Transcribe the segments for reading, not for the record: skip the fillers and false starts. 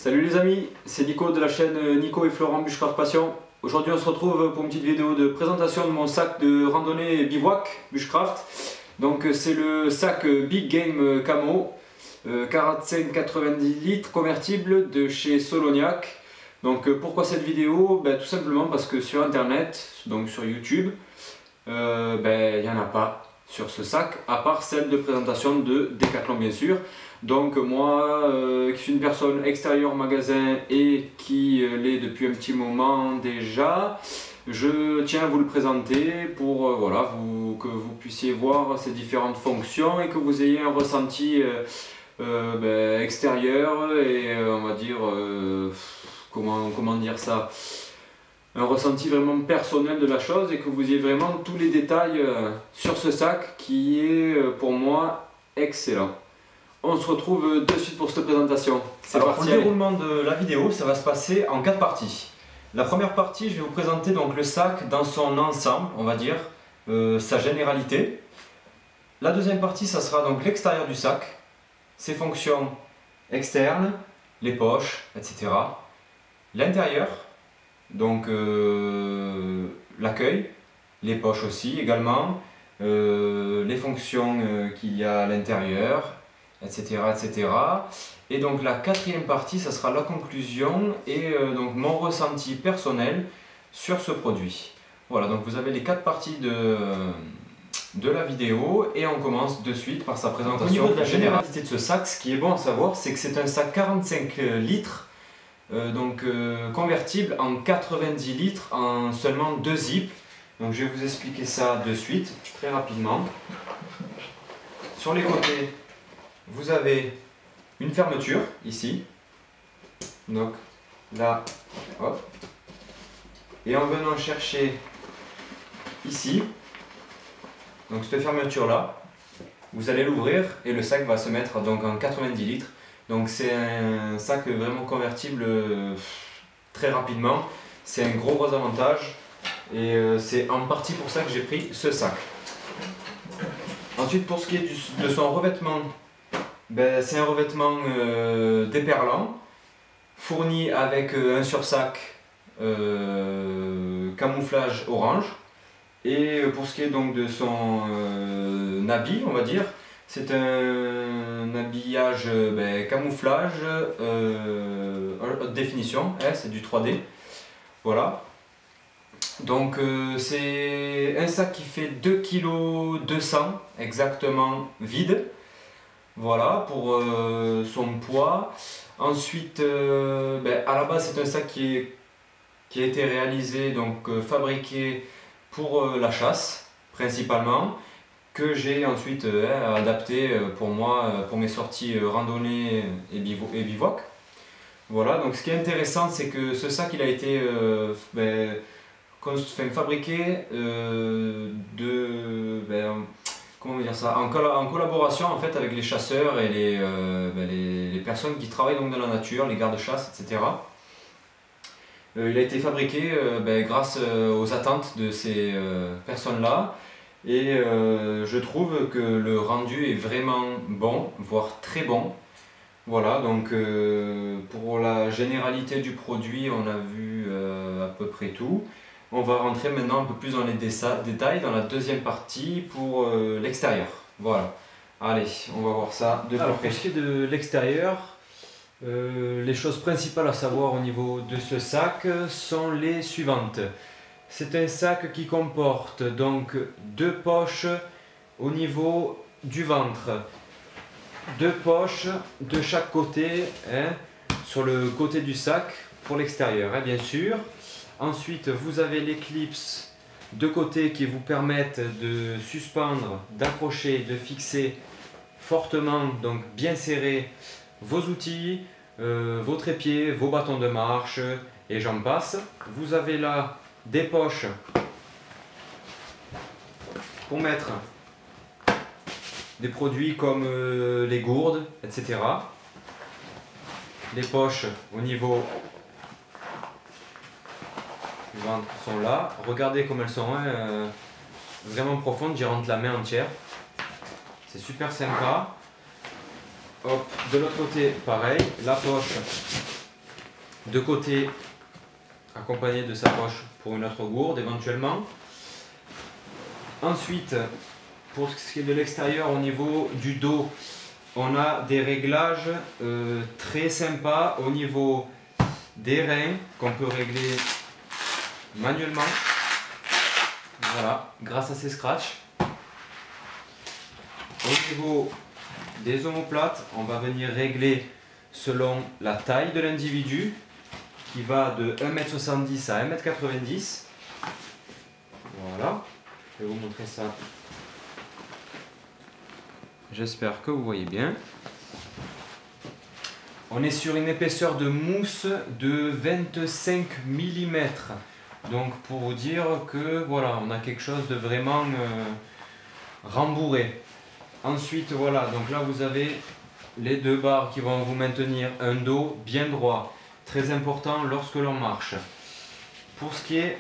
Salut les amis, c'est Nico de la chaîne Nico et Florent Bushcraft Passion. Aujourd'hui on se retrouve pour une petite vidéo de présentation de mon sac de randonnée bivouac Bushcraft. Donc c'est le sac Big Game Camo 45-90 litres convertible de chez Soloniac. Donc pourquoi cette vidéo? Tout simplement parce que sur internet, donc sur YouTube, il n'y en a pas sur ce sac, à part celle de présentation de Decathlon bien sûr. Donc moi, qui suis une personne extérieure au magasin et qui l'est depuis un petit moment déjà, je tiens à vous le présenter pour voilà, que vous puissiez voir ses différentes fonctions et que vous ayez un ressenti extérieur et on va dire, comment dire ça, un ressenti vraiment personnel de la chose et que vous ayez vraiment tous les détails sur ce sac qui est pour moi excellent. On se retrouve de suite pour cette présentation. C'est parti. Pour le déroulement de la vidéo, ça va se passer en 4 parties. La première partie, je vais vous présenter donc le sac dans son ensemble, on va dire, sa généralité. La deuxième partie, ça sera donc l'extérieur du sac, ses fonctions externes, les poches, etc. L'intérieur, donc l'accueil, les poches aussi également, les fonctions qu'il y a à l'intérieur, etc., etc. Et donc la quatrième partie, ça sera la conclusion et donc mon ressenti personnel sur ce produit. Voilà, donc vous avez les 4 parties de la vidéo et on commence de suite par sa présentation. Au niveau de la généralité de ce sac, ce qui est bon à savoir, c'est que c'est un sac 45 litres, convertible en 90 litres en seulement 2 zips. Donc je vais vous expliquer ça de suite, très rapidement. Sur les côtés, vous avez une fermeture ici, donc là, hop, et en venant chercher ici, donc cette fermeture là, vous allez l'ouvrir et le sac va se mettre donc en 90 litres. Donc c'est un sac vraiment convertible très rapidement, c'est un gros avantage et c'est en partie pour ça que j'ai pris ce sac. Ensuite, pour ce qui est de son revêtement, c'est un revêtement déperlant, fourni avec un sursac camouflage orange. Et pour ce qui est donc de son habit, on va dire, c'est un habillage camouflage haute définition, c'est du 3D. Voilà. Donc c'est un sac qui fait 2,2 kg exactement vide. Voilà pour son poids. Ensuite, à la base c'est un sac qui a été réalisé, donc fabriqué pour la chasse principalement, que j'ai ensuite adapté pour moi, pour mes sorties randonnée et bivouac. Voilà, donc ce qui est intéressant, c'est que ce sac il a été fabriqué comment dire ça, en collaboration en fait avec les chasseurs et les personnes qui travaillent donc dans la nature, les gardes-chasse, etc. Il a été fabriqué grâce aux attentes de ces personnes-là et je trouve que le rendu est vraiment bon, voire très bon. Voilà, donc pour la généralité du produit, on a vu à peu près tout. On va rentrer maintenant un peu plus dans les détails dans la deuxième partie pour l'extérieur. Voilà, allez, on va voir ça de plus près. Pour ce qui est de l'extérieur, les choses principales à savoir au niveau de ce sac sont les suivantes. C'est un sac qui comporte donc 2 poches au niveau du ventre, 2 poches de chaque côté, sur le côté du sac pour l'extérieur, bien sûr. Ensuite, vous avez les clips de côté qui vous permettent de suspendre, d'accrocher, de fixer fortement, donc bien serré, vos outils, vos trépieds, vos bâtons de marche et j'en passe. Vous avez là des poches pour mettre des produits comme les gourdes, etc. Les poches au niveau du ventre sont là. Regardez comme elles sont vraiment profondes, j'y rentre la main entière. C'est super sympa. Hop, de l'autre côté, pareil, la poche de côté, accompagné de sa poche pour une autre gourde éventuellement. Ensuite, pour ce qui est de l'extérieur, au niveau du dos, on a des réglages très sympas au niveau des reins qu'on peut régler manuellement. Voilà, grâce à ces scratchs. Au niveau des omoplates, on va venir régler selon la taille de l'individu qui va de 1,70 m à 1,90 m. Voilà, je vais vous montrer ça. J'espère que vous voyez bien. On est sur une épaisseur de mousse de 25 mm. Donc pour vous dire que voilà, on a quelque chose de vraiment rembourré. Ensuite voilà, donc là vous avez les deux barres qui vont vous maintenir un dos bien droit. Très important lorsque l'on marche. Pour ce qui est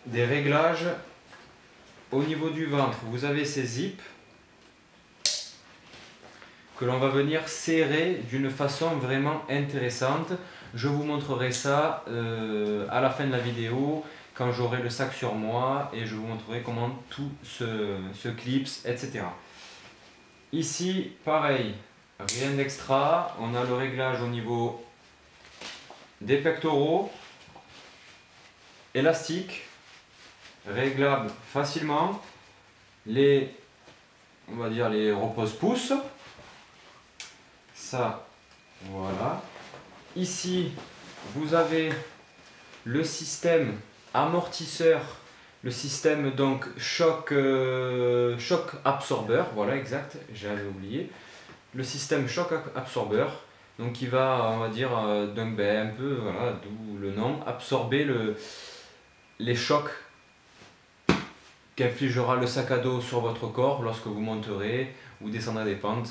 des réglages, au niveau du ventre, vous avez ces zips que l'on va venir serrer d'une façon vraiment intéressante. Je vous montrerai ça à la fin de la vidéo, quand j'aurai le sac sur moi, et je vous montrerai comment tout se clipse, etc. Ici, pareil, rien d'extra. On a le réglage au niveau des pectoraux, élastique, réglable facilement. On va dire les repose-pouces. Ça, voilà. Ici, vous avez le système amortisseur, le système donc choc absorbeur, voilà exact, j'avais oublié. Le système choc absorbeur, donc qui va, on va dire, donc un peu, voilà, d'où le nom, absorber les chocs qu'infligera le sac à dos sur votre corps lorsque vous monterez ou descendrez des pentes.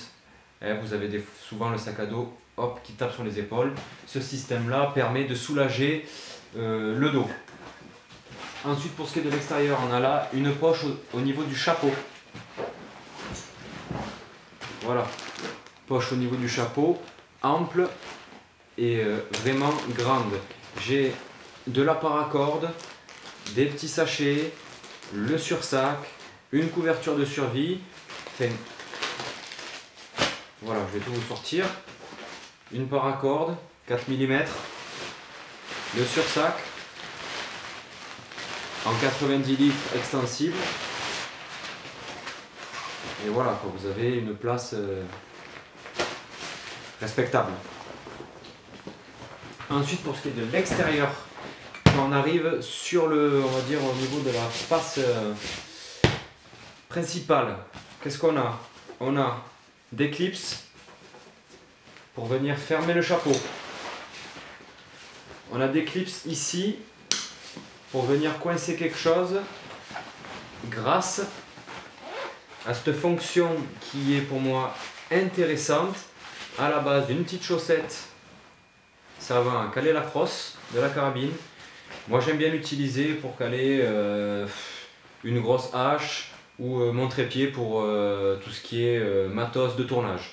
Vous avez souvent le sac à dos hop, qui tape sur les épaules. Ce système-là permet de soulager le dos. Ensuite, pour ce qui est de l'extérieur, on a là une poche au niveau du chapeau. Voilà, poche au niveau du chapeau, ample et vraiment grande. J'ai de la paracorde, des petits sachets, le sursac, une couverture de survie. Enfin, voilà, je vais tout vous sortir. Une paracorde, 4 mm, le sursac en 90 litres extensible. Et voilà, quoi, vous avez une place respectable. Ensuite, pour ce qui est de l'extérieur, quand on arrive sur on va dire au niveau de la face principale, qu'est-ce qu'on a? On a des clips pour venir fermer le chapeau. On a des clips ici pour venir coincer quelque chose grâce à cette fonction qui est pour moi intéressante. À la base d'une petite chaussette, ça va caler la crosse de la carabine. Moi j'aime bien l'utiliser pour caler une grosse hache ou mon trépied pour tout ce qui est matos de tournage.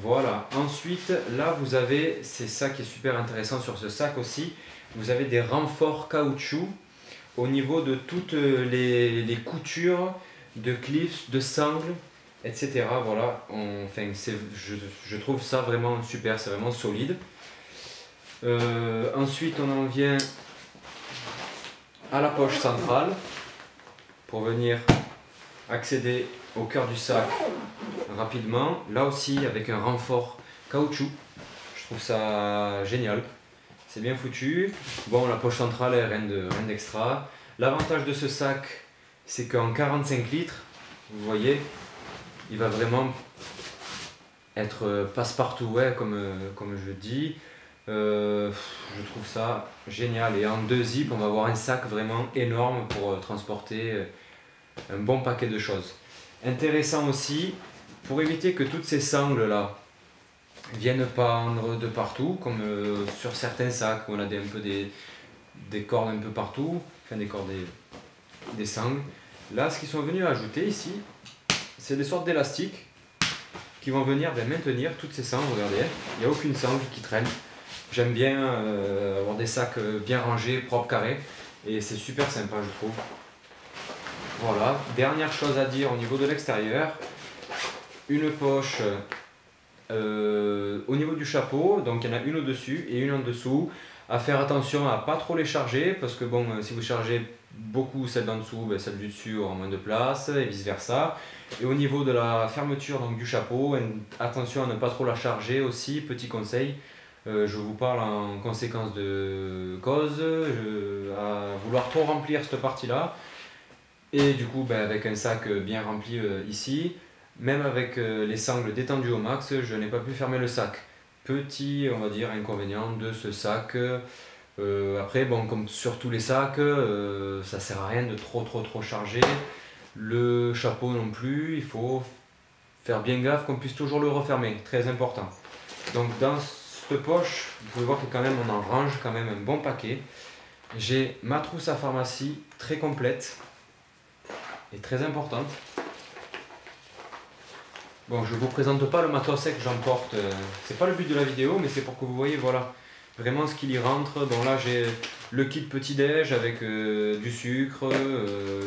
Voilà, ensuite là vous avez, c'est ça qui est super intéressant sur ce sac aussi, vous avez des renforts caoutchouc au niveau de toutes les coutures de clips, de sangles, etc. Voilà, enfin, je trouve ça vraiment super, c'est vraiment solide. Ensuite on en vient à la poche centrale pour venir accéder au cœur du sac rapidement. Là aussi avec un renfort caoutchouc, je trouve ça génial, c'est bien foutu. Bon, la poche centrale est rien d'extra. L'avantage de ce sac, c'est qu'en 45 litres, vous voyez, il va vraiment être passe-partout, ouais, comme je dis. Je trouve ça génial, et en 2 zips on va avoir un sac vraiment énorme pour transporter un bon paquet de choses. Intéressant aussi, pour éviter que toutes ces sangles là viennent pendre de partout, comme sur certains sacs où on a un peu des cordes un peu partout, enfin des cordes, des sangles. Là, ce qu'ils sont venus ajouter ici, c'est des sortes d'élastiques qui vont venir maintenir toutes ces sangles. Regardez, il n'y a aucune sangle qui traîne. J'aime bien avoir des sacs bien rangés, propres, carrés, et c'est super sympa je trouve. Voilà, dernière chose à dire au niveau de l'extérieur, une poche au niveau du chapeau, donc il y en a une au-dessus et une en dessous. À faire attention à pas trop les charger, parce que bon, si vous chargez beaucoup celle d'en dessous, ben, celle du dessus aura moins de place, et vice versa. Et au niveau de la fermeture donc, du chapeau, attention à ne pas trop la charger aussi, petit conseil. Je vous parle en conséquence de cause, à vouloir trop remplir cette partie-là. Et du coup, ben, avec un sac bien rempli ici, même avec les sangles détendues au max, je n'ai pas pu fermer le sac. Petit, on va dire, inconvénient de ce sac. Après, bon, comme sur tous les sacs, ça sert à rien de trop charger. Le chapeau non plus, il faut faire bien gaffe qu'on puisse toujours le refermer, très important. Donc dans cette poche, vous pouvez voir que quand même on en range quand même un bon paquet. J'ai ma trousse à pharmacie très complète et très importante. Bon, je ne vous présente pas le matos que j'emporte, c'est pas le but de la vidéo, mais c'est pour que vous voyez voilà, vraiment ce qu'il y rentre. Donc là j'ai le kit petit-déj avec du sucre,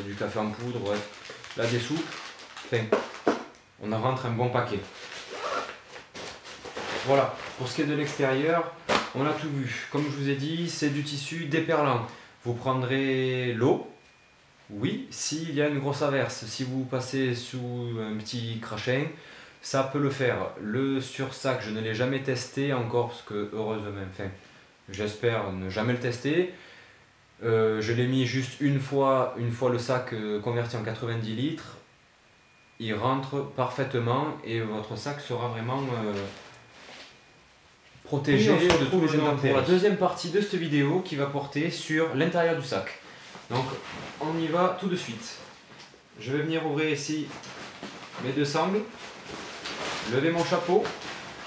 du café en poudre, bref, là des soupes. Enfin, on en rentre un bon paquet. Voilà, pour ce qui est de l'extérieur, on a tout vu. Comme je vous ai dit, c'est du tissu déperlant. Vous prendrez l'eau. Oui, s'il y a une grosse averse, si vous passez sous un petit crachin, ça peut le faire. Le sursac, je ne l'ai jamais testé encore, parce que heureusement, enfin, j'espère ne jamais le tester. Je l'ai mis juste une fois le sac converti en 90 litres. Il rentre parfaitement et votre sac sera vraiment protégé de tous les intempéries. Pour la deuxième partie de cette vidéo qui va porter sur l'intérieur du sac. Donc on y va tout de suite. Je vais venir ouvrir ici mes deux sangles, lever mon chapeau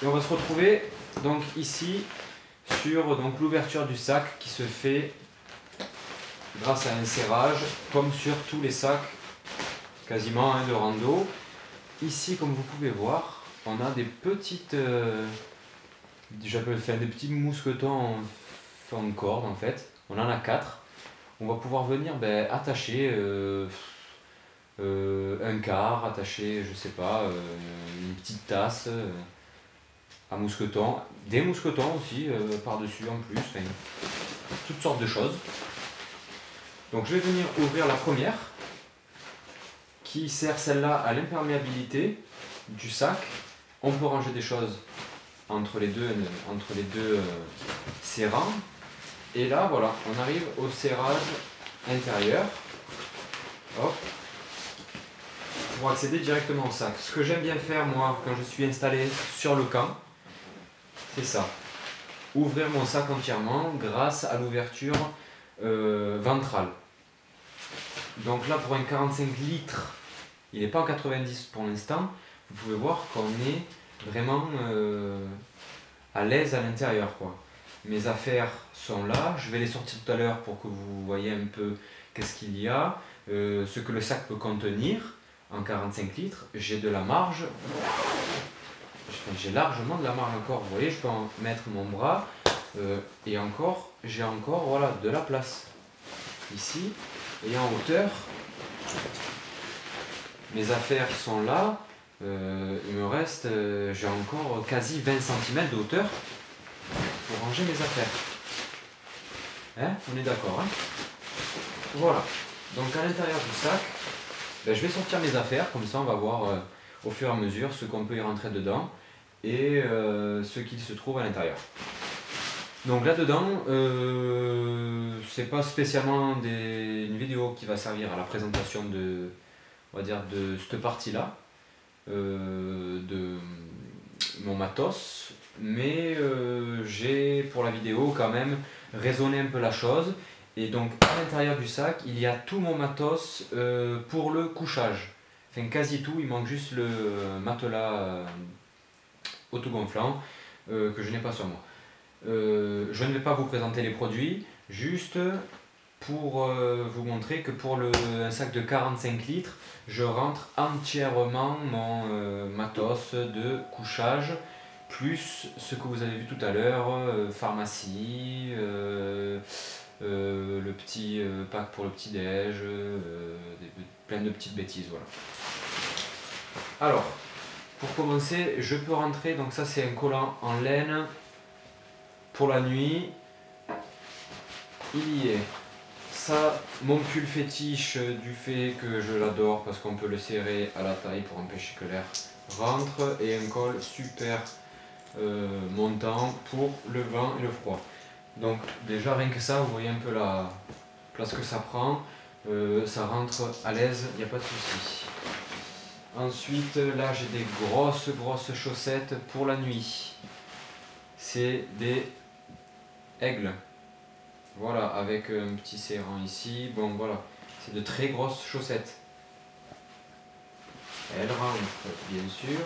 et on va se retrouver donc ici sur l'ouverture du sac qui se fait grâce à un serrage comme sur tous les sacs quasiment de rando. Ici comme vous pouvez voir on a des petites des petits mousquetons en corde en fait. On en a 4. On va pouvoir venir attacher un quart, attacher, je sais pas, une petite tasse à mousqueton, des mousquetons aussi par-dessus en plus, enfin, toutes sortes de choses. Donc je vais venir ouvrir la première, qui sert celle-là à l'imperméabilité du sac. On peut ranger des choses entre les deux serrants. Et là, voilà, on arrive au serrage intérieur. Hop. Pour accéder directement au sac. Ce que j'aime bien faire, moi, quand je suis installé sur le camp, c'est ça. Ouvrir mon sac entièrement grâce à l'ouverture ventrale. Donc là, pour un 45 litres, il n'est pas en 90 pour l'instant. Vous pouvez voir qu'on est vraiment à l'aise à l'intérieur, quoi. Mes affaires sont là, je vais les sortir tout à l'heure pour que vous voyez un peu qu'est-ce qu'il y a, ce que le sac peut contenir en 45 litres. J'ai de la marge, j'ai largement de la marge encore, vous voyez, je peux en mettre mon bras et encore, j'ai encore voilà, de la place ici et en hauteur. Mes affaires sont là, il me reste, j'ai encore quasi 20 cm de hauteur pour ranger mes affaires. Hein, on est d'accord, hein? Voilà. Donc à l'intérieur du sac, je vais sortir mes affaires, comme ça on va voir au fur et à mesure ce qu'on peut y rentrer dedans et ce qu'il se trouve à l'intérieur. Donc là-dedans, c'est pas spécialement une vidéo qui va servir à la présentation de, on va dire, de cette partie-là, de mon matos, mais j'ai pour la vidéo quand même raisonné un peu la chose. Et donc à l'intérieur du sac il y a tout mon matos pour le couchage, enfin quasi tout, il manque juste le matelas autogonflant que je n'ai pas sur moi. Je ne vais pas vous présenter les produits, juste pour vous montrer que pour un sac de 45 litres je rentre entièrement mon matos de couchage plus ce que vous avez vu tout à l'heure, pharmacie, le petit pack pour le petit déj, plein de petites bêtises, voilà. Alors, pour commencer, je peux rentrer, donc ça c'est un collant en laine pour la nuit. Il y est. Ça, mon pull fétiche du fait que je l'adore parce qu'on peut le serrer à la taille pour empêcher que l'air rentre, et un col super montant pour le vent et le froid. Donc déjà rien que ça, vous voyez un peu la place que ça prend, ça rentre à l'aise, il n'y a pas de souci. Ensuite là j'ai des grosses chaussettes pour la nuit. C'est des aigles. Voilà, avec un petit serrant ici. Bon voilà, c'est de très grosses chaussettes. Elle rentre bien sûr.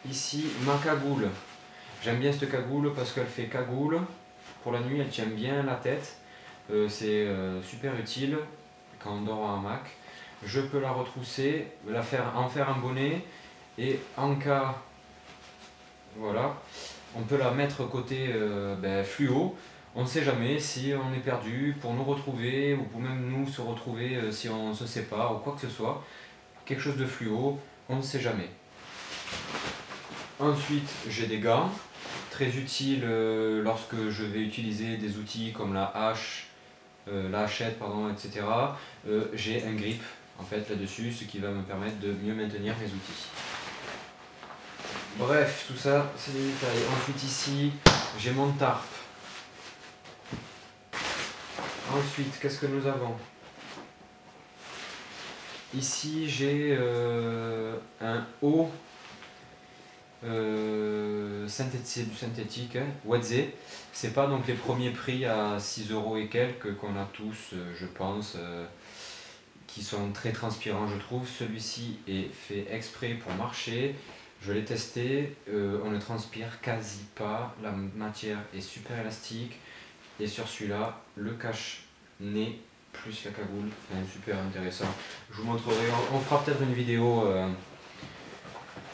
Ici ma cagoule. J'aime bien cette cagoule parce qu'elle fait cagoule. Pour la nuit elle tient bien la tête. C'est super utile quand on dort en hamac. Je peux la retrousser, en faire un bonnet, et en cas, voilà, on peut la mettre côté fluo. On ne sait jamais si on est perdu, pour nous retrouver, ou pour même nous se retrouver si on se sépare ou quoi que ce soit. Quelque chose de fluo, on ne sait jamais. Ensuite, j'ai des gants, très utiles lorsque je vais utiliser des outils comme la hache, la hachette, pardon, etc. J'ai un grip en fait là-dessus, ce qui va me permettre de mieux maintenir mes outils. Bref, tout ça, c'est des détails. Ensuite ici, j'ai mon tarp. Ensuite, qu'est-ce que nous avons? Ici, j'ai un haut c'est du synthétique, hein, Wedze. C'est pas donc les premiers prix à 6 € et quelques qu'on a tous, je pense, qui sont très transpirants, je trouve. Celui-ci est fait exprès pour marcher. Je l'ai testé, on ne transpire quasi pas, la matière est super élastique, et sur celui-là, le cache-nez plus la cagoule, enfin, super intéressant. Je vous montrerai, on fera peut-être une vidéo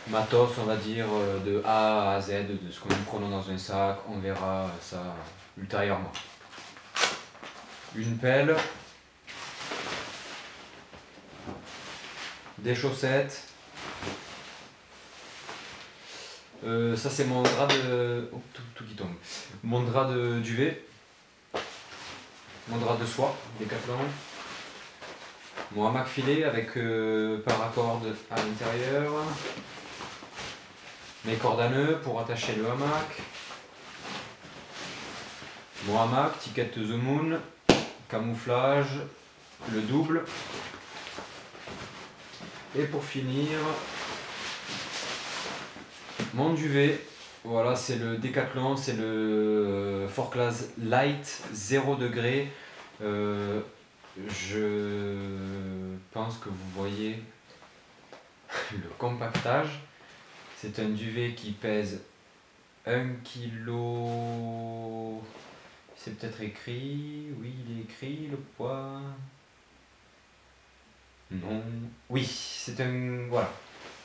matos, on va dire, de A à Z, de ce que nous prenons dans un sac, on verra ça ultérieurement. Une pelle, des chaussettes. Ça c'est mon drap de... Oh, tout qui tombe. Mon drap de duvet. Mon drap de soie, Décathlon. Mon hamac filet avec paracorde à l'intérieur. Mes cordes à nœuds pour attacher le hamac. Mon hamac, ticket The Moon. Camouflage. Le double. Et pour finir, mon duvet. Voilà, c'est le Décathlon, c'est le Forclaz Light 0 degré. Je pense que vous voyez le compactage. C'est un duvet qui pèse 1 kg. C'est peut-être écrit. Oui, il est écrit le poids. Non. Oui, c'est un. Voilà.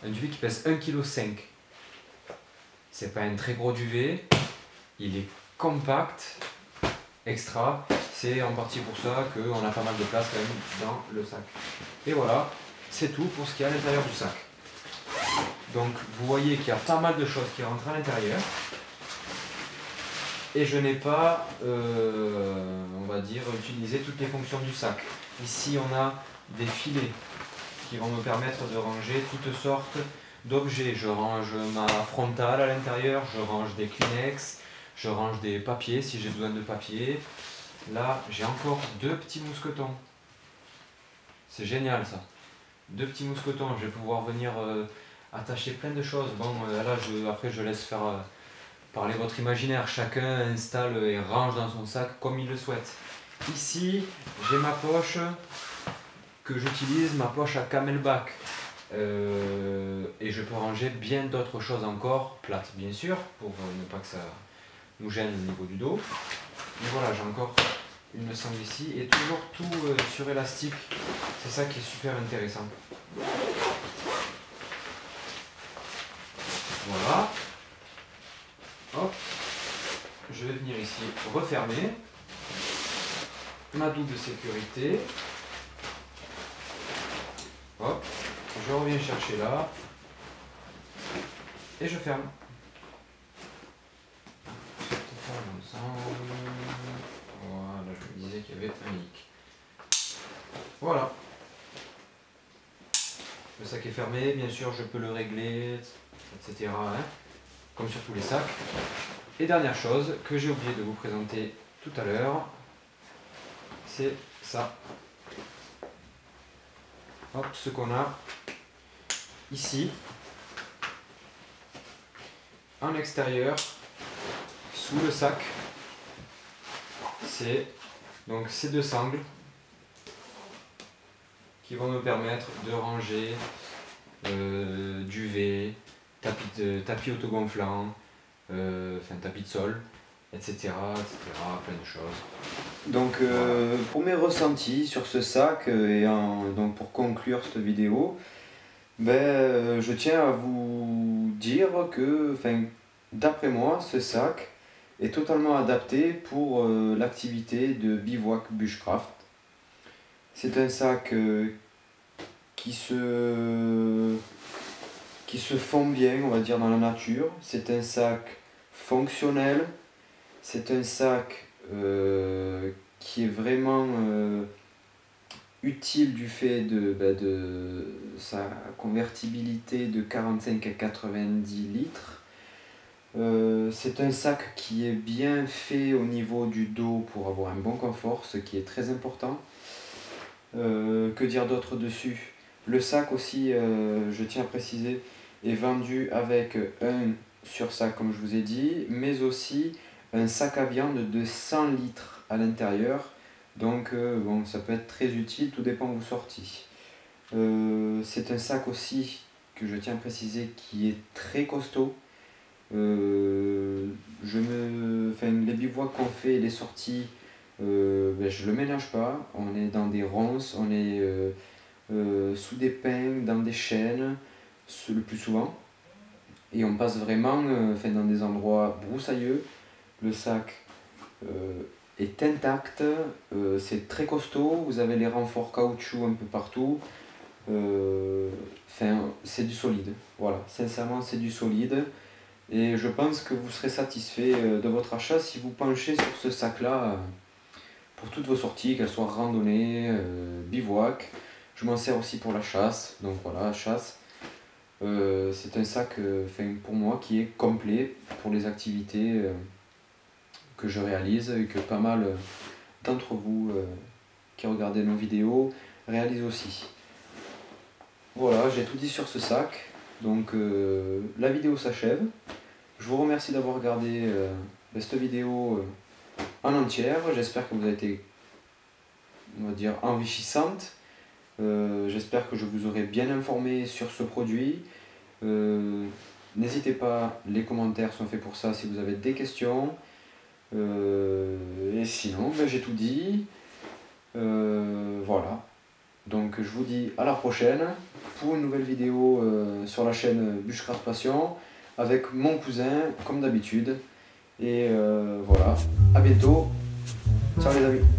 Un duvet qui pèse 1,5 kg. C'est pas un très gros duvet, il est compact, extra, c'est en partie pour ça qu'on a pas mal de place quand même dans le sac. Et voilà, c'est tout pour ce qui est à l'intérieur du sac. Donc vous voyez qu'il y a pas mal de choses qui rentrent à l'intérieur. Et je n'ai pas, on va dire, utilisé toutes les fonctions du sac. Ici on a des filets qui vont me permettre de ranger toutes sortes d'objets. Je range ma frontale à l'intérieur, je range des Kleenex, je range des papiers si j'ai besoin de papier. Là, j'ai encore 2 petits mousquetons. C'est génial ça. 2 petits mousquetons, je vais pouvoir venir attacher plein de choses. Bon, là, après je laisse faire parler votre imaginaire. Chacun installe et range dans son sac comme il le souhaite. Ici, j'ai ma poche que j'utilise, ma poche à camelback. Et je peux ranger bien d'autres choses encore, plates bien sûr, pour ne pas que ça nous gêne au niveau du dos. Mais voilà, j'ai encore une sangle ici, et toujours tout sur élastique, c'est ça qui est super intéressant. Voilà. Hop, je vais venir ici refermer ma double sécurité. Hop, je reviens chercher là et je ferme. Voilà, je me disais qu'il y avait un leak. Voilà. Le sac est fermé, bien sûr je peux le régler, etc. Hein, comme sur tous les sacs. Et dernière chose que j'ai oublié de vous présenter tout à l'heure, c'est ça. Hop, ce qu'on a ici, en extérieur, sous le sac, c'est donc ces deux sangles qui vont nous permettre de ranger duvet, tapis autogonflant, tapis de sol, etc., plein de choses. Donc voilà. Pour mes ressentis sur ce sac donc pour conclure cette vidéo, je tiens à vous dire que d'après moi ce sac est totalement adapté pour l'activité de bivouac bushcraft. C'est un sac qui se fond bien, on va dire, dans la nature. C'est un sac fonctionnel. C'est un sac qui est vraiment utile du fait de sa convertibilité de 45 à 90 litres. C'est un sac qui est bien fait au niveau du dos pour avoir un bon confort, ce qui est très important. Que dire d'autre dessus? Le sac aussi, je tiens à préciser, est vendu avec un sursac comme je vous ai dit, mais aussi un sac à viande de 100 litres à l'intérieur. Donc bon, ça peut être très utile, tout dépend où vous sortez. C'est un sac aussi que je tiens à préciser qui est très costaud. Les bivouacs qu'on fait, les sorties, je le ménage pas. On est dans des ronces, on est sous des pins, dans des chênes le plus souvent, et on passe vraiment dans des endroits broussailleux. Le sac est intact, c'est très costaud, vous avez les renforts caoutchouc un peu partout, c'est du solide, voilà, sincèrement c'est du solide. Et je pense que vous serez satisfait de votre achat si vous penchez sur ce sac là pour toutes vos sorties, qu'elles soient randonnée, bivouac. Je m'en sers aussi pour la chasse, donc voilà, chasse. C'est un sac pour moi qui est complet pour les activités que je réalise et que pas mal d'entre vous qui regardez nos vidéos réalisent aussi. Voilà, j'ai tout dit sur ce sac. Donc la vidéo s'achève. Je vous remercie d'avoir regardé cette vidéo en entière. J'espère que vous avez été, on va dire, enrichissante. J'espère que je vous aurai bien informé sur ce produit. N'hésitez pas, les commentaires sont faits pour ça si vous avez des questions. Et sinon, j'ai tout dit. Voilà. Donc je vous dis à la prochaine pour une nouvelle vidéo sur la chaîne Bushcraft Passion avec mon cousin comme d'habitude. Et voilà, à bientôt. Ciao les amis.